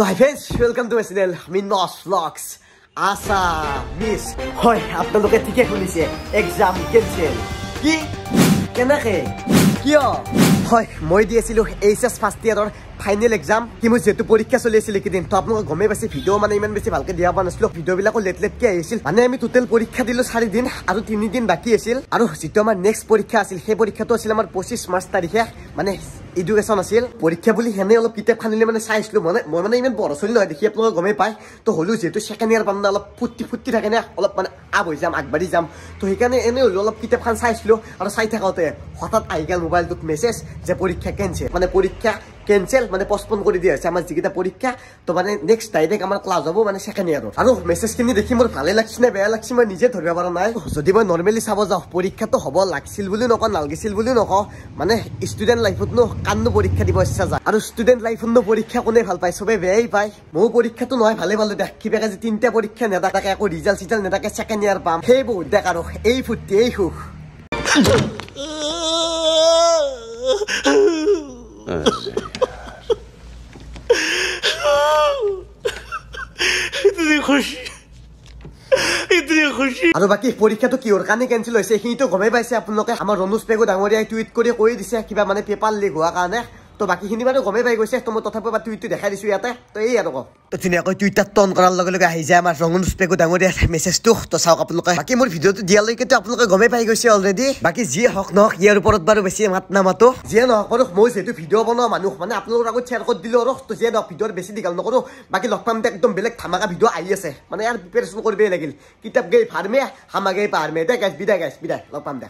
তো hi friends, welcome to my channel মিনমস vlogs. আশা মিস হয় আপোনালোকে ঠিকে শুনিছে, এক্সাম কেনচেল। কি কেনেকে কিয়? হয় মই দি আছিলো এইচএছ ফাৰ্ষ্ট ইয়াৰৰ ফাইনেল এক্সাম। কি মোৰ যেহেতু পৰীক্ষা চলি আছিল এইকেইদিন, তো আপোনালোকে গমেই পাইছে ভিডিঅ' মানে ইমান বেছি ভালকে দিয়া পোৱা নাছিলো। ভিডিঅ'বিলাকো লেটকে আহিছিল। মানে আমি টোটেল পৰীক্ষা দিলো 4 দিন আৰু 3 দিন বাকী আছিল। আৰু যিটো আমাৰ নেক্সট পৰীক্ষা আছিল, সেই পৰীক্ষাটো আছিল আমাৰ 25 মাৰ্চ তাৰিখে, মানে এডুকেশ্যন আছিল। পৰীক্ষা বুলি সেনে অলপ কিতাপ খানিলে মানে চাইছিলো। মই মানে ইমান বড় চলি নহয়, দেখি আপোনালোকে গমেই পায়। তো হ'লেও যিহেতু ছেকেণ্ড ইয়াৰ পাম অলপ ফুৰ্তি থাকে নে, অলপ মানে আপ হৈ যাম, আগবাঢ়ি যাম। তো সেইকাৰণে এনেই হ'লেও অলপ কিতাপখন চাইছিলো। আৰু চাই থাকোঁতে হঠাৎ আহি গ'ল মোবাইলটোত মেছেজ যে পৰীক্ষা কেনচেল, মানে পৰীক্ষা কেনচেল, মানে পষ্টপন কৰি দিয়া হৈছে আমাৰ যিকেইটা পৰীক্ষা। তো মানে নেক্সট ডাইৰেক্ট আমাৰ ক্লাছ হ'ব, মানে ছেকেণ্ড ইয়াৰত। আৰু মেছেজখিনি দেখি মোৰ ভালে লাগছে নে বেয়া লাগছে মই নিজে ধৰিব পৰা নাই। যদি মই নৰ্মেলি চাব যাওঁ, পৰীক্ষাটো হ'ব লাগিছিল বুলিও নকওঁ, নালাগিছিল বুলিও নকওঁ। মানে ষ্টুডেণ্ট লাইফতনো কান্নো পৰীক্ষা দিব ইচ্ছা যায়, আৰু ষ্টুডেণ্ট লাইফতনো পৰীক্ষা কোনে ভাল পায়? চবে বেয়াই পায়। ময়ো পৰীক্ষাটো নহয় ভালে পালো দেখ। কিবা যে 3টা পৰীক্ষা নেথাকে, একো ৰিজাল্ট নেথাকে, ছেকেণ্ড ইয়াৰ পাম, সেই বহুত দেখ। আৰু এই ফূৰ্তি, এই সুখ। আৰু বাকী পৰীক্ষাটো কিহৰ কাৰণে কেনচেল হৈছে সেইখিনিতো গমেই পাইছে আপোনালোকে। আমাৰ ৰণুজ পেগু ডাঙৰীয়াই টুইট কৰি কৈ দিছে কিবা মানে পেপাৰ লিক হোৱাৰ কাৰণে। তো বাকীখিনি বাৰু গমেই পাই গৈছে। তো মই তথাপিও টুইটটো দেখাই দিছোঁ ইয়াতে। তো এই আৰু তো ধুনীয়াকৈ টুইটাৰটো অন কৰাৰ লগে লগে আহি যায় আমাৰ ৰণুজ পেগু ডাঙৰীয়াৰ মেছেজটো। তো চাওক আপোনালোকে। বাকী মোৰ ভিডিঅ'টো দিয়ালৈকেতো আপোনালোকে গমেই পাই গৈছে অলৰেডি। বাকী যিয়ে হওক নহওক, ইয়াৰ ওপৰত বাৰু বেছি মাত নামাতো। যিয়ে নহওক বাৰু, মই যিহেতু ভিডিঅ' বনোৱা মানুহ, মানে আপোনালোকৰ আগত শ্বেয়াৰ কৰি দিলোঁ আৰু। তো যিয়ে নহওক ভিডিঅ'ৰ বেছি দীঘল নকৰোঁ। বাকী লগ পাম একদম বেলেগ ধামাকা ভিডিঅ' আহি আছে, মানে ইয়াৰ প্ৰিপেৰেশ্যন কৰিবই লাগিল। কিতাপ গৈ ফাৰ্মে হামাগে পাৰমে দে গাইছ, বিদায় গাইছ, বিদায়। লগ পাম দে।